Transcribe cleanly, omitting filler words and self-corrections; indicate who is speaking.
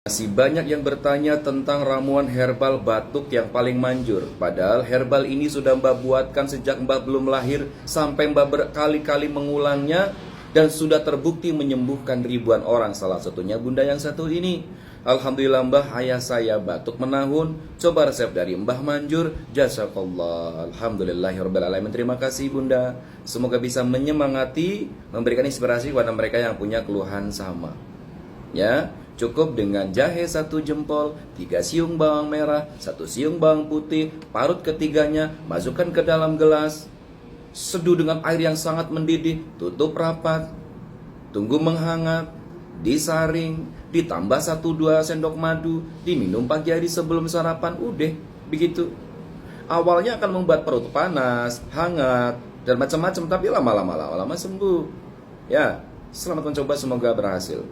Speaker 1: Masih banyak yang bertanya tentang ramuan herbal batuk yang paling manjur. Padahal herbal ini sudah Mbak buatkan sejak Mbak belum lahir, sampai Mbak berkali-kali mengulangnya, dan sudah terbukti menyembuhkan ribuan orang. Salah satunya Bunda yang satu ini. Alhamdulillah Mbah, ayah saya batuk menahun. Coba resep dari Mbah Manjur. Jazakallah. Alhamdulillahirrahmanirrahim. Terima kasih Bunda. Semoga bisa menyemangati, memberikan inspirasi kepada mereka yang punya keluhan sama. Ya, cukup dengan jahe 1 jempol, 3 siung bawang merah, 1 siung bawang putih, parut ketiganya, masukkan ke dalam gelas, seduh dengan air yang sangat mendidih, tutup rapat, tunggu menghangat, disaring, ditambah 1-2 sendok madu, diminum pagi hari sebelum sarapan. Udah, begitu. Awalnya akan membuat perut panas, hangat, dan macam-macam, tapi lama-lama sembuh. Ya, selamat mencoba, semoga berhasil.